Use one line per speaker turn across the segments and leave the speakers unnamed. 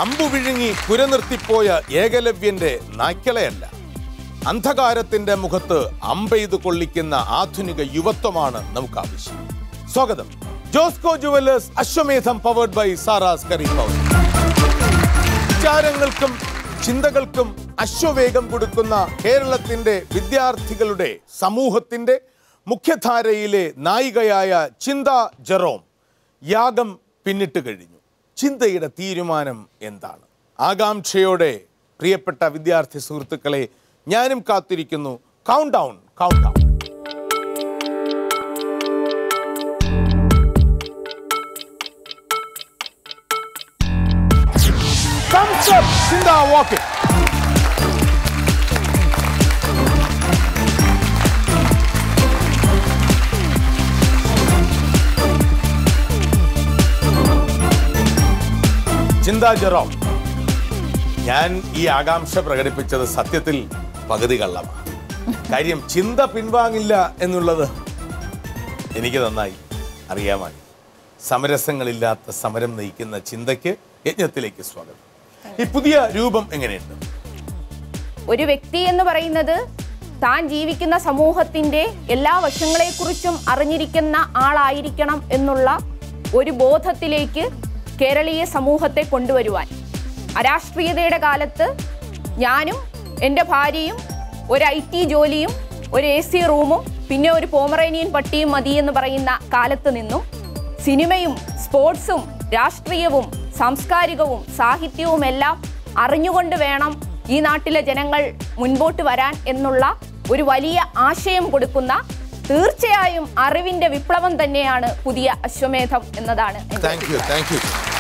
അമ്പു വിഴുങ്ങി പുരനിർത്തിപ്പോയ ഏകലവ്യന്റെ നായ്ക്കളയല്ല, അന്ധകാരത്തിന്റെ മുഖത്ത് അമ്പെയ്ത് കൊള്ളിക്കുന്ന ആധുനിക യുവത്വമാണ് നമുക്ക് ആവശ്യം. സ്വാഗതം. Josco jewellers Ashwamedham powered by Sara's curry powder. വിചാരങ്ങൾക്കും ചിന്തകൾക്കും അശ്വവേഗം കൊടുക്കുന്ന കേരളത്തിന്റെ വിദ്യാർത്ഥികളുടെ സമൂഹത്തിന്റെ മുഖ്യധാരയിലെ നായികയായ ചിന്ത ജെറോം യാഗം പിന്നിട്ട് കഴിഞ്ഞു. ചിന്തയുടെ തീരുമാനം എന്താണ്? ആകാംക്ഷയോടെ പ്രിയപ്പെട്ട വിദ്യാർത്ഥി സുഹൃത്തുക്കളെ, ഞാനും കാത്തിരിക്കുന്നു. Count down. ചിന്ത വാക്കിംഗ്. ചിന്ത ജെറോം, ഞാൻ ഈ ആകാംക്ഷ പ്രകടിപ്പിച്ചത് സത്യത്തിൽ പകുതി കള്ളമാണ്. കാര്യം ചിന്ത പിൻവാങ്ങില്ല എന്നുള്ളത് എനിക്ക് നന്നായി അറിയാമായി. സമരസങ്ങളില്ലാത്ത സമരം നയിക്കുന്ന ചിന്തയ്ക്ക് യജ്ഞത്തിലേക്ക് സ്വാഗതം. ഈ പുതിയ രൂപം എങ്ങനെയുണ്ട്?
ഒരു വ്യക്തി എന്ന് പറയുന്നത് താൻ ജീവിക്കുന്ന സമൂഹത്തിന്റെ എല്ലാ വശങ്ങളെക്കുറിച്ചും അറിഞ്ഞിരിക്കുന്ന ആളായിരിക്കണം എന്നുള്ള ഒരു ബോധത്തിലേക്ക് കേരളീയ സമൂഹത്തെ കൊണ്ടുവരുവാൻ, അരാഷ്ട്രീയതയുടെ കാലത്ത് ഞാനും എൻ്റെ ഭാര്യയും ഒരു IT ജോലിയും ഒരു AC റൂമും പിന്നെ ഒരു പോമറേനിയൻ പട്ടിയും മതി എന്ന് പറയുന്ന കാലത്ത് നിന്നും സിനിമയും സ്പോർട്സും രാഷ്ട്രീയവും സാംസ്കാരികവും സാഹിത്യവും എല്ലാം അറിഞ്ഞുകൊണ്ട് വേണം ഈ നാട്ടിലെ ജനങ്ങൾ മുൻപോട്ട് വരാൻ എന്നുള്ള ഒരു വലിയ ആശയം കൊടുക്കുന്ന തീർച്ചയായും അറിവിന്റെ വിപ്ലവം തന്നെയാണ് പുതിയ അശ്വമേധം എന്നതാണ്.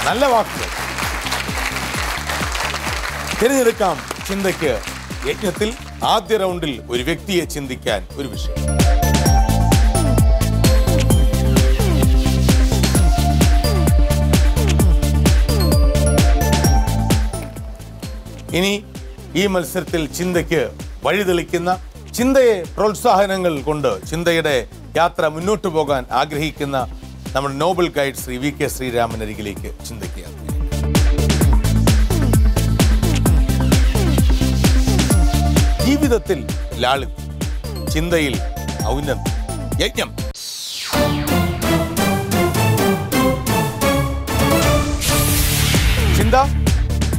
നല്ല വാക്കുകൾ. തിരഞ്ഞെടുക്കാം ചിന്തയ്ക്ക് യജ്ഞത്തിൽ ആദ്യ റൗണ്ടിൽ ഒരു വ്യക്തിയെ ചിന്തിക്കാൻ ഒരു വിഷയം. ഇനി ഈ മത്സരത്തിൽ ചിന്തയ്ക്ക് വഴിതെളിക്കുന്ന, ചിന്തയെ പ്രോത്സാഹനങ്ങൾ കൊണ്ട് ചിന്തയുടെ യാത്ര മുന്നോട്ട് പോകാൻ ആഗ്രഹിക്കുന്ന നമ്മുടെ noble guide Shri VK Sreeraman അരികിലേക്ക് ചിന്തയ്ക്ക് യാത്ര. ജീവിതത്തിൽ ലാളിത്യം, ചിന്തയിൽ ഔന്നത്യം. യജ്ഞം. ചിന്ത,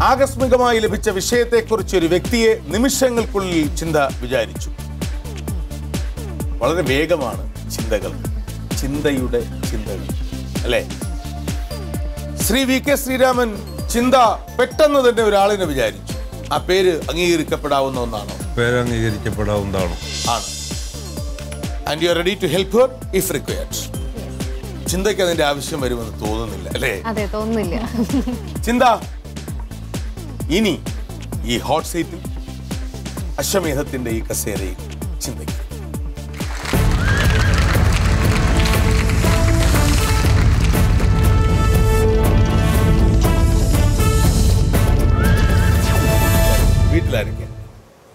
ആകസ്മികമായി ലഭിച്ച വിഷയത്തെക്കുറിച്ച് ഒരു വ്യക്തിയെ നിമിഷങ്ങൾക്കുള്ളിൽ ചിന്ത വിചാരിച്ചു. വളരെ വേഗമാണ് ചിന്തകൾ, ചിന്തയുടെ ചിന്തകൾ, അല്ലേ? ശ്രീ VK ശ്രീരാമൻ ചിന്ത പെട്ടെന്ന് തന്നെ ഒരാളിനെ വിചാരിച്ചു. ആ പേര് അംഗീകരിക്കപ്പെടാവുന്ന ഒന്നാണോ?
പേര് അംഗീകരിക്കപ്പെടാവുന്നതാണോ?
ആണ്. And you are ready to help her if required. ചിന്തയ്ക്ക് അതിന്റെ ആവശ്യം വരുമെന്ന് തോന്നുന്നില്ല, അല്ലേ?
അതെ, തോന്നുന്നില്ല.
ചിന്ത, ഇനി ഈ ഹോട്ട് സീറ്റിൽ അശ്വമേധത്തിന്റെ ഈ കസേരയിൽ ചിന്തയ്ക്ക്.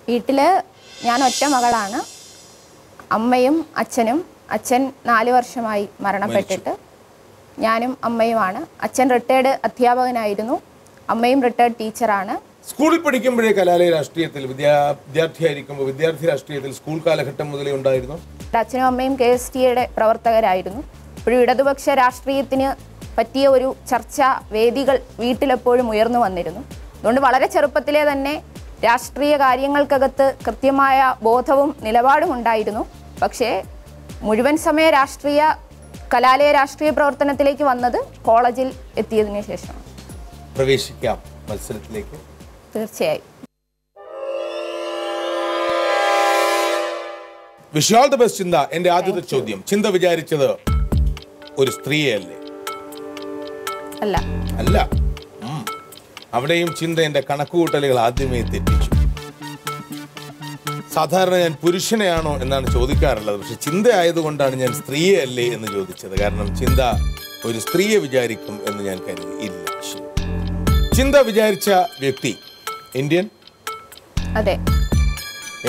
വീട്ടില് ഞാൻ ഒറ്റ മകളാണ്. അമ്മയും അച്ഛനും. അച്ഛൻ 4 വർഷമായി മരണപ്പെട്ടിട്ട്. ഞാനും അമ്മയുമാണ്. അച്ഛൻ റിട്ടയർഡ് അധ്യാപകനായിരുന്നു, അമ്മയും റിട്ടയർഡ് ടീച്ചറാണ്.
സ്കൂളിൽ പഠിക്കുമ്പോഴേ കലാലയ രാഷ്ട്രീയത്തിൽ വിദ്യാർത്ഥിയായിരിക്കുമ്പോൾ വിദ്യാർത്ഥി രാഷ്ട്രീയത്തിൽ സ്കൂൾ കാലഘട്ടം മുതലേ ഉണ്ടായിരുന്നു.
അച്ഛനും അമ്മയും KSTയുടെ പ്രവർത്തകരായിരുന്നു. ഇപ്പോഴും ഇടതുപക്ഷ രാഷ്ട്രീയത്തിന് പറ്റിയ ഒരു ചർച്ചാ വേദികൾ വീട്ടിലെപ്പോഴും ഉയർന്നു വന്നിരുന്നു. അതുകൊണ്ട് വളരെ ചെറുപ്പത്തിലെ തന്നെ രാഷ്ട്രീയ കാര്യങ്ങൾക്കകത്ത് കൃത്യമായ ബോധവും നിലപാടും ഉണ്ടായിരുന്നു. പക്ഷേ മുഴുവൻ സമയ കലാലയ രാഷ്ട്രീയ പ്രവർത്തനത്തിലേക്ക് വന്നത് കോളേജിൽ എത്തിയതിനു ശേഷമാണ്.
പ്രവേശിക്കാം മത്സരത്തിലേക്ക്.
തീർച്ചയായും.
Wish you all the best ചിന്ത. എന്റെ ആദ്യത്തെ ചോദ്യം, ചിന്ത വിചാരിച്ചത് ഒരു സ്ത്രീയെ അല്ലേ?
അല്ല.
അല്ല. അവിടെയും ചിന്ത എന്റെ കണക്കുകൂട്ടലുകൾ ആദ്യമേ തെറ്റിച്ചു. സാധാരണ ഞാൻ പുരുഷനെയാണോ എന്നാണ് ചോദിക്കാറുള്ളത്. പക്ഷെ ചിന്ത ആയതുകൊണ്ടാണ് ഞാൻ സ്ത്രീയെ അല്ലേ എന്ന് ചോദിച്ചത്. കാരണം ചിന്ത ഒരു സ്ത്രീയെ വിചാരിക്കും എന്ന് ഞാൻ കരുതി. ഇല്ല. ചിന്ത വിചാരിച്ച വ്യക്തി ഇന്ത്യൻ?
അതെ.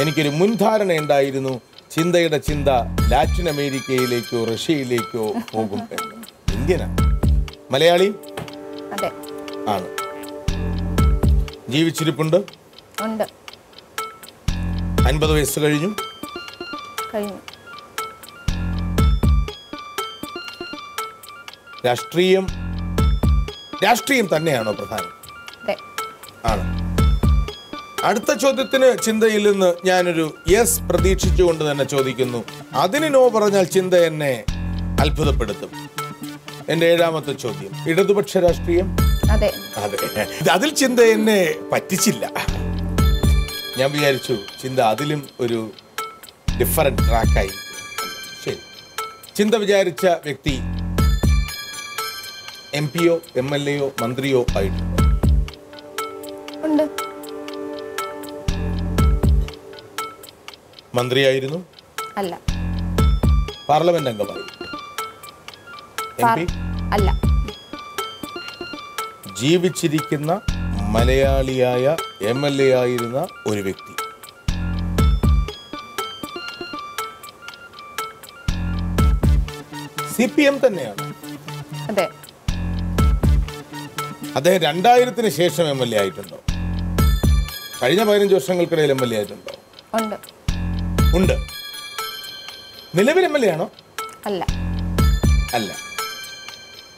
എനിക്കൊരു മുൻധാരണ ഉണ്ടായിരുന്നു ചിന്തയുടെ ചിന്ത ലാറ്റിൻ അമേരിക്കയിലേക്കോ റഷ്യയിലേക്കോ പോകും എന്ന്. ഇന്ത്യനാണ്. മലയാളി?
അതെ.
ആണ്. ജീവിച്ചിരിപ്പുണ്ട്.
ഉണ്ട്.
50 വയസ്സ് കഴിഞ്ഞു.
കഴിഞ്ഞു.
രാഷ്ട്രീയം തന്നെയാണോ പ്രധാനം?
അതെ.
ആണ്. അടുത്ത ചോദ്യത്തിന് ചിന്തയിൽ നിന്ന് ഞാനൊരു യെസ് പ്രതീക്ഷിച്ചുകൊണ്ട് തന്നെ ചോദിക്കുന്നു. അതിന് നോ പറഞ്ഞാൽ ചിന്ത എന്നെ അത്ഭുതപ്പെടുത്തും. എൻ്റെ 7ാമത്തെ ചോദ്യം, ഇടതുപക്ഷ രാഷ്ട്രീയം?
അതെ.
അതെ. അതിൽ ചിന്ത എന്നെ പറ്റിച്ചില്ല. ഞാൻ വിചാരിച്ചു ചിന്ത അതിലും ഒരു ഡിഫറൻറ്റ് ട്രാക്കായി. ശരി, ചിന്ത വിചാരിച്ച വ്യക്തി MP-യോ MLA-യോ മന്ത്രിയോ ആയിട്ടുണ്ട്?
ഉണ്ട്.
മന്ത്രിയായിരുന്നു?
അല്ല.
പാർലമെന്റ് അംഗമായി? MP?
അല്ല.
ജീവിച്ചിരിക്കുന്ന മലയാളിയായ MLA ആയിരുന്ന ഒരു വ്യക്തി? CPM തന്നെയാണ്?
അതെ.
അദ്ദേഹം 2000-ന് ശേഷം MLA ആയിട്ടുണ്ടോ? കഴിഞ്ഞ 15 വർഷങ്ങൾക്കിടയിൽ MLA ആയിട്ടുണ്ടോ?
ഉണ്ട്.
ഉണ്ട്. നിലവിൽ MLA ആണോ?
അല്ല.
അല്ല.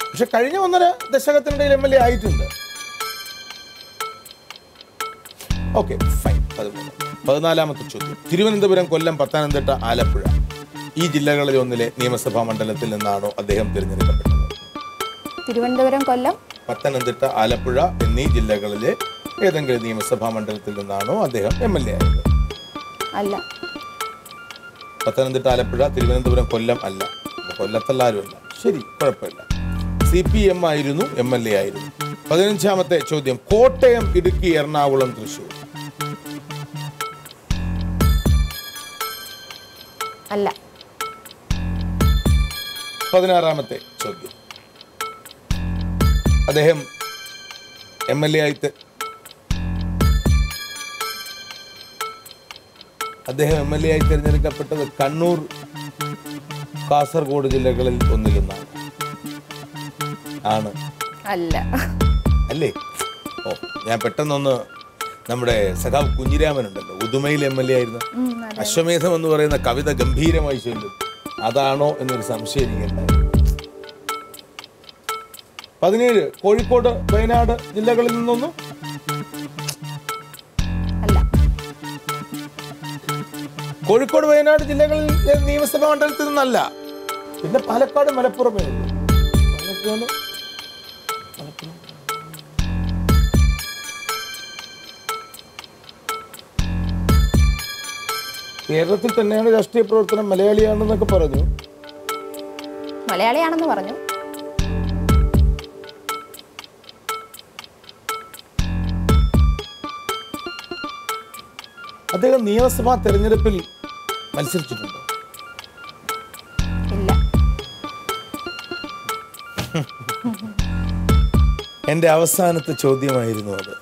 പക്ഷെ കഴിഞ്ഞ 1.5 ദശകത്തിനിടയിൽ MLA ആയിട്ടുണ്ട്. Okay, fine. 14ാമത്തെ ചോദ്യം, തിരുവനന്തപുരം, കൊല്ലം, പത്തനംതിട്ട, ആലപ്പുഴ ഈ ജില്ലകളിൽ ഒന്നിലെ നിയമസഭാ മണ്ഡലത്തിൽ നിന്നാണോ അദ്ദേഹം തിരഞ്ഞെടുക്കപ്പെട്ടത്?
തിരുവനന്തപുരം, കൊല്ലം,
പത്തനംതിട്ട, ആലപ്പുഴ എന്നീ ജില്ലകളിലെ ഏതെങ്കിലും നിയമസഭാ മണ്ഡലത്തിൽ നിന്നാണോ അദ്ദേഹം MLA ആയത്?
അല്ല.
പത്തനംതിട്ട, ആലപ്പുഴ, തിരുവനന്തപുരം, കൊല്ലം അല്ല. കൊല്ലത്തല്ലാരുമല്ല. ശരി, കുഴപ്പമില്ല. CPM ആയിരുന്നു, MLA ആയിരുന്നു. 15ാമത്തെ ചോദ്യം, കോട്ടയം, ഇടുക്കി, എറണാകുളം, തൃശ്ശൂർ?
അല്ല.
16ാമത്തെ ചോദ്യം, അദ്ദേഹം MLA ആയി തിരഞ്ഞെടുക്കപ്പെട്ടത് കണ്ണൂർ, കാസർഗോഡ് ജില്ലകളിൽ ഒന്നിൽ നിന്നാണ്? ആണ്?
അല്ല.
അല്ലേ? ഓ, ഞാൻ പെട്ടെന്നൊന്ന് നമ്മുടെ സഖാവ് കുഞ്ഞിരാമൻ ഉണ്ടല്ലോ, ഉദുമയിൽ MLA ആയിരുന്നു. അശ്വമേധം എന്ന് പറയുന്ന കവിത ഗംഭീരമായി ചൊല്ലും. അതാണോ എന്നൊരു സംശയം എനിക്കുണ്ടായിരുന്നു. 17, കോഴിക്കോട്, വയനാട് ജില്ലകളിൽ നിന്നൊന്നും?
അല്ല.
കോഴിക്കോട്, വയനാട് ജില്ലകളിൽ നിയമസഭാ മണ്ഡലത്തിൽ നിന്നല്ല. പിന്നെ പാലക്കാട്, മലപ്പുറമേ ഉള്ളൂ. കേരളത്തിൽ തന്നെയാണ് രാഷ്ട്രീയ പ്രവർത്തനം, മലയാളിയാണെന്നൊക്കെ പറഞ്ഞു.
മലയാളിയാണെന്ന് പറഞ്ഞു.
അദ്ദേഹം നിയമസഭാ തെരഞ്ഞെടുപ്പിൽ മത്സരിച്ചിട്ടുണ്ടോ?
ഇല്ല.
എൻ്റെ അവസാനത്തെ ചോദ്യമായിരുന്നു അത്.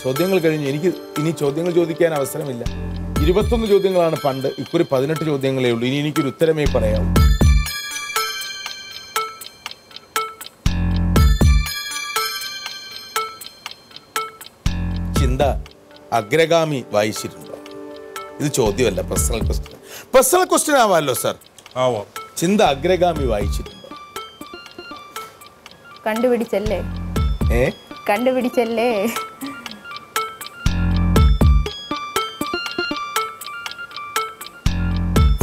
ചോദ്യങ്ങൾ കഴിഞ്ഞു. എനിക്ക് ഇനി ചോദ്യങ്ങൾ ചോദിക്കാൻ അവസരമില്ല. 21 ചോദ്യങ്ങളാണ് പണ്ട്. ഇക്കുറി 18 ചോദ്യങ്ങളേ ഉള്ളൂ. ഇനി എനിക്കൊരു ഉത്തരമേ പറയാവൂ. ചിന്ത അഗ്രഗാമി വായിച്ചിട്ടുണ്ടോ? ഇത് ചോദ്യമല്ല, പേഴ്സണൽ ക്വസ്റ്റ്യൻ ആവാമല്ലോ സാർ.
ആവാം.
ചിന്ത അഗ്രഗാമി വായിച്ചിട്ടുണ്ടോ?
കണ്ടുപിടിച്ചല്ലേ? കണ്ടുപിടിച്ചല്ലേ?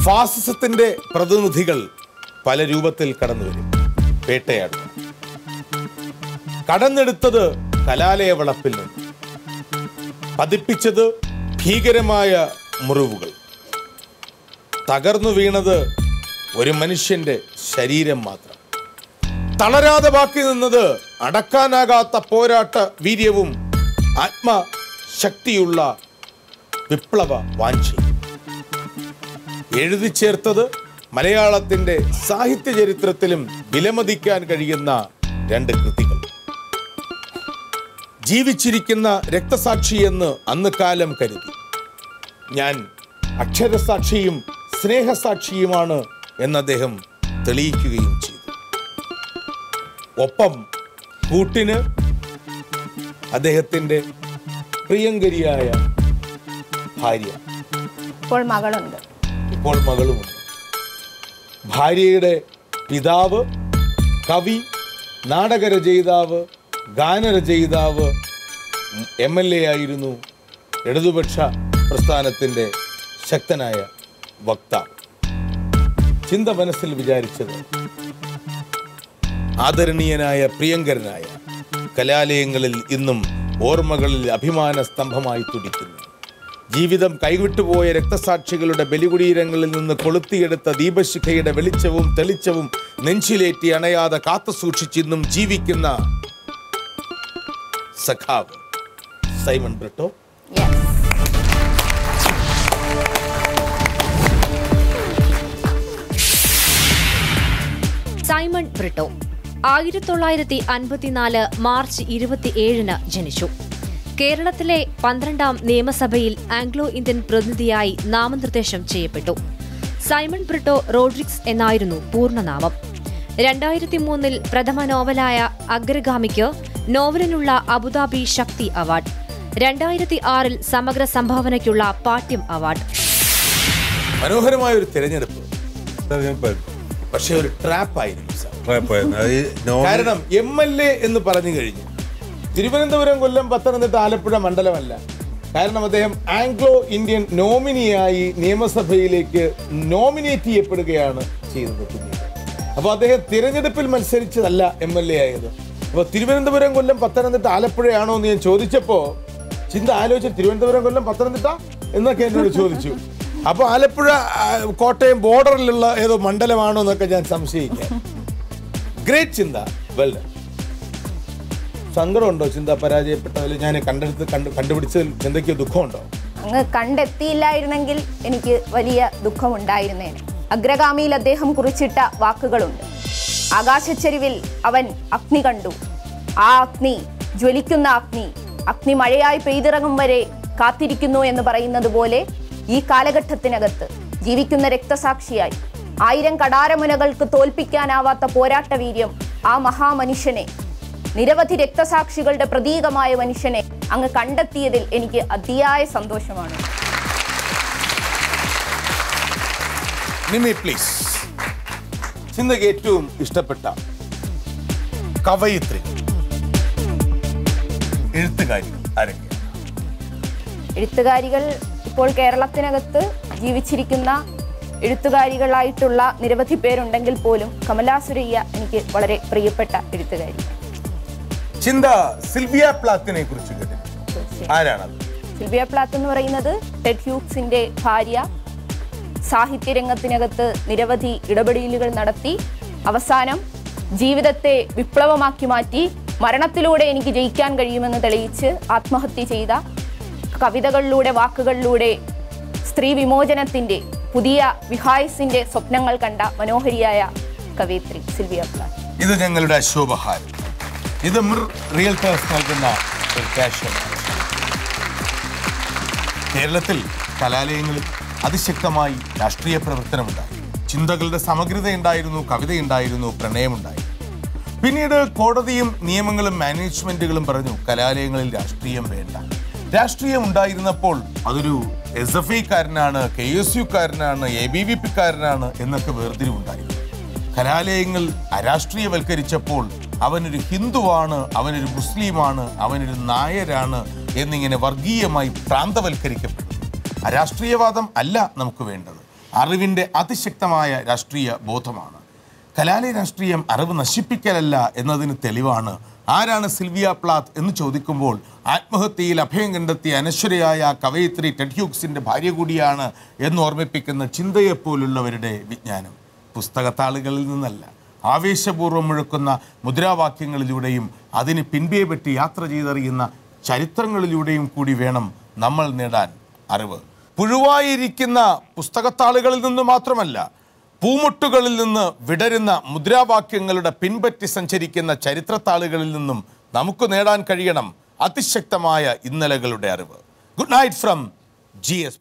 ഫാസിസത്തിന്റെ പ്രതിനിധികൾ പല രൂപത്തിൽ കടന്നു വരും. വേട്ടയാടും. കടന്നെടുത്തത് കലാലയ വളപ്പിൽ നിന്ന്, പതിപ്പിച്ചത് ഭീകരമായ മുറിവുകൾ, തകർന്നു വീണത് ഒരു മനുഷ്യന്റെ ശരീരം മാത്രം. തളരാതെ ബാക്കി നിന്നത് അടക്കാനാകാത്ത പോരാട്ട വീര്യവും ആത്മശക്തിയുള്ള വിപ്ലവ വാഞ്ചയും. എഴുതി ചേർത്തത് മലയാളത്തിന്റെ സാഹിത്യ ചരിത്രത്തിലും വിലമതിക്കാൻ കഴിയുന്ന 2 കൃതികൾ. ജീവിച്ചിരിക്കുന്ന രക്തസാക്ഷിയെന്ന് അന്ന് കാലം കരുതി. ഞാൻ അക്ഷരസാക്ഷിയും സ്നേഹസാക്ഷിയുമാണ് എന്ന് അദ്ദേഹം തെളിയിക്കുകയും ചെയ്തു. ഒപ്പം കൂട്ടിന് അദ്ദേഹത്തിൻ്റെ പ്രിയങ്കരിയായ ഭാര്യ,
ഇപ്പോൾ മകളുണ്ട്.
ഇപ്പോൾ മകളുമുണ്ട്. ഭാര്യയുടെ പിതാവ് കവി, നാടകരചയിതാവ്, ഗാനരചയിതാവ്, MLA ആയിരുന്നു. ഇടതുപക്ഷ പ്രസ്ഥാനത്തിൻ്റെ ശക്തനായ വക്താവ്. ചിന്ത മനസ്സിൽ വിചാരിച്ചത് ആദരണീയനായ പ്രിയങ്കരനായ കലാലയങ്ങളിൽ ഇന്നും ഓർമ്മകളിൽ അഭിമാന സ്തംഭമായി തുടിക്കുന്നു. ജീവിതം കൈവിട്ടുപോയ രക്തസാക്ഷികളുടെ ബലികുടീരങ്ങളിൽ നിന്ന് കൊളുത്തിയെടുത്ത ദീപശിഖയുടെ വെളിച്ചവും തെളിച്ചവും നെഞ്ചിലേറ്റി അണയാതെ കാത്തു സൂക്ഷിച്ചിന്നും ജീവിക്കുന്ന സഖാവ് സൈമൺ ബ്രിട്ടോ.
സൈമൺ ബ്രിട്ടോ 1954 മാർച്ച് 27 ജനിച്ചു. കേരളത്തിലെ 12ാം നിയമസഭയിൽ ആംഗ്ലോ ഇന്ത്യൻ പ്രതിനിധിയായി നാമനിർദ്ദേശം ചെയ്യപ്പെട്ടു. സൈമൺ ബ്രിട്ടോ റോഡ്രിക്സ് എന്നായിരുന്നു പൂർണ്ണനാമം. 2003 പ്രഥമ നോവലായ അഗ്രഗാമിക്ക് നോവലിനുള്ള അബുദാബി ശക്തി അവാർഡ്, 2006 സമഗ്ര സംഭാവനയ്ക്കുള്ള പാട്യം അവാർഡ്.
മനോഹരമായ ഒരു തിരഞ്ഞെടുപ്പ്, പക്ഷെ ഒരു ട്രാപ്പായിരുന്നു. കാരണം MLA എന്ന് പറഞ്ഞു കഴിഞ്ഞു. തിരുവനന്തപുരം, കൊല്ലം, പത്തനംതിട്ട, ആലപ്പുഴ മണ്ഡലമല്ല. കാരണം അദ്ദേഹം ആംഗ്ലോ ഇന്ത്യൻ നോമിനിയായി നിയമസഭയിലേക്ക് നോമിനേറ്റ് ചെയ്യപ്പെടുകയാണ് ചെയ്തത്. പിന്നീട് അപ്പോൾ അദ്ദേഹം തിരഞ്ഞെടുപ്പിൽ മത്സരിച്ചതല്ല MLA ആയത്. അപ്പോൾ തിരുവനന്തപുരം, കൊല്ലം, പത്തനംതിട്ട, ആലപ്പുഴയാണോ എന്ന് ഞാൻ ചോദിച്ചപ്പോൾ ചിന്ത ആലോചിച്ച് തിരുവനന്തപുരം, കൊല്ലം, പത്തനംതിട്ട എന്നൊക്കെ എന്നോട് ചോദിച്ചു. അപ്പോൾ ആലപ്പുഴ, കോട്ടയം ബോർഡറിലുള്ള ഏതോ മണ്ഡലമാണോ എന്നൊക്കെ ഞാൻ സംശയിക്കാം. ഗ്രേറ്റ് ചിന്ത, വെൽ ഡൺ. സങ്കടമുണ്ടോ ചിന്ത പരാജയപ്പെട്ടതിൽ? ഞാൻ കണ്ടുപിടിച്ചതിൽ ചിന്തയ്ക്ക് ദുഃഖമുണ്ടോ?
അങ്ങ് കണ്ടെത്തിയില്ലായിരുന്നെങ്കിൽ എനിക്ക് വലിയ ദുഃഖമുണ്ടായിരുന്നേനെ. അഗ്രഗാമിയിൽ അദ്ദേഹം കുറിച്ചിട്ട വാക്കുകളുണ്ട്. ആകാശച്ചെരിവിൽ അവൻ അഗ്നി കണ്ടു. ആ അഗ്നി, ജ്വലിക്കുന്ന അഗ്നി, അഗ്നി മഴയായി പെയ്തിറങ്ങും വരെ കാത്തിരിക്കുന്നു എന്ന് പറയുന്നത് പോലെ ഈ കാലഘട്ടത്തിനകത്ത് ജീവിക്കുന്ന രക്തസാക്ഷിയായി 1000 കടാരമുനകൾക്ക് തോൽപ്പിക്കാനാവാത്ത പോരാട്ട വീര്യം ആ മഹാമനുഷ്യനെ, നിരവധി രക്തസാക്ഷികളുടെ പ്രതീകമായ മനുഷ്യനെ അങ്ങ് കണ്ടെത്തിയതിൽ എനിക്ക് അതിയായ സന്തോഷമാണ്.
നിമി പ്ലീസ്. ചിന്തയ്ക്ക് ഏറ്റവും ഇഷ്ടപ്പെട്ട കവയിത്രി, എഴുത്തുകാരി ആരൊക്കെയാണ്?
എഴുത്തുകാരികൾ ഇപ്പോൾ കേരളത്തിനകത്ത് ജീവിച്ചിരിക്കുന്ന എഴുത്തുകാരികളായിട്ടുള്ള നിരവധി പേരുണ്ടെങ്കിൽ പോലും കമലാ സുരയ്യ എനിക്ക് വളരെ പ്രിയപ്പെട്ട എഴുത്തുകാരി.
ചിന്ത സിൽവിയ പ്ലാത്തിനെ കുറിച്ച് കേട്ടിട്ടുണ്ട്. ആരാണത്?
സിൽവിയ പ്ലാത്ത് എന്ന് പറയുന്നത് ടെഡ് ഹ്യൂഗ്സിന്റെ ഭാര്യ. സാഹിത്യരംഗത്തിനകത്ത് നിരവധി ഇടപെടലുകൾ നടത്തി അവസാനം ജീവിതത്തെ വിപ്ലവമാക്കി മാറ്റി മരണത്തിലൂടെ എനിക്ക് ജയിക്കാൻ കഴിയുമെന്ന് തെളിയിച്ച് ആത്മഹത്യ ചെയ്ത, കവിതകളിലൂടെ, വാക്കുകളിലൂടെ സ്ത്രീ വിമോചനത്തിന്റെ പുതിയ വിഹായസിന്റെ സ്വപ്നങ്ങൾ കണ്ട മനോഹരിയായ കവയിത്രി സിൽവിയ പ്ലാത്ത്.
ഇത് ഞങ്ങളുടെ അശോഭഹാരം. ഇത് റിയൽറ്റേഴ്സ് നൽകുന്ന ഒരു ക്യാഷ്. കേരളത്തിൽ കലാലയങ്ങളിൽ അതിശക്തമായി രാഷ്ട്രീയ പ്രവർത്തനമുണ്ടായി. ചിന്തകളുടെ സമഗ്രതയുണ്ടായിരുന്നു, കവിതയുണ്ടായിരുന്നു, പ്രണയമുണ്ടായിരുന്നു. പിന്നീട് കോടതിയും നിയമങ്ങളും മാനേജ്മെന്റുകളും പറഞ്ഞു കലാലയങ്ങളിൽ രാഷ്ട്രീയം വേണ്ട. രാഷ്ട്രീയം ഉണ്ടായിരുന്നപ്പോൾ അതൊരു SFIക്കാരനാണ്, KSUക്കാരനാണ്, ABVPക്കാരനാണ് എന്നൊക്കെ വേർതിരിവുണ്ടായിരുന്നു. കലാലയങ്ങൾ അരാഷ്ട്രീയവൽക്കരിച്ചപ്പോൾ അവനൊരു ഹിന്ദുവാണ്, അവനൊരു മുസ്ലിമാണ്, അവനൊരു നായരാണ് എന്നിങ്ങനെ വർഗീയമായി പ്രാന്തവൽക്കരിക്കപ്പെട്ടു. അരാഷ്ട്രീയവാദം അല്ല നമുക്ക് വേണ്ടത്, അറിവിൻ്റെ അതിശക്തമായ രാഷ്ട്രീയ ബോധമാണ്. കലാലയ രാഷ്ട്രീയം അറിവ് നശിപ്പിക്കലല്ല എന്നതിന് തെളിവാണ്. ആരാണ് സിൽവിയ പ്ലാത്ത് എന്ന് ചോദിക്കുമ്പോൾ ആത്മഹത്യയിൽ അഭയം കണ്ടെത്തിയ അനശ്വരയായ കവയിത്രി ടെഡ് ഹ്യൂഗ്സിൻ്റെ ഭാര്യ കൂടിയാണ് എന്ന് ഓർമ്മിപ്പിക്കുന്ന ചിന്തയെപ്പോലുള്ളവരുടെ വിജ്ഞാനം പുസ്തകത്താളുകളിൽ നിന്നല്ല, ആവേശപൂർവ്വം മുഴക്കുന്ന മുദ്രാവാക്യങ്ങളിലൂടെയും അതിന് പിൻപേ പറ്റി യാത്ര ചെയ്തറിയുന്ന ചരിത്രങ്ങളിലൂടെയും കൂടി വേണം നമ്മൾ നേടാൻ അറിവ്. പുഴുവായിരിക്കുന്ന പുസ്തകത്താളുകളിൽ നിന്ന് മാത്രമല്ല, പൂമുട്ടുകളിൽ നിന്ന് വിടരുന്ന മുദ്രാവാക്യങ്ങളുടെ പിൻപറ്റി സഞ്ചരിക്കുന്ന ചരിത്രത്താളുകളിൽ നിന്നും നമുക്ക് നേടാൻ കഴിയണം അതിശക്തമായ ഇന്നലകളുടെ അറിവ്. Good night from GS.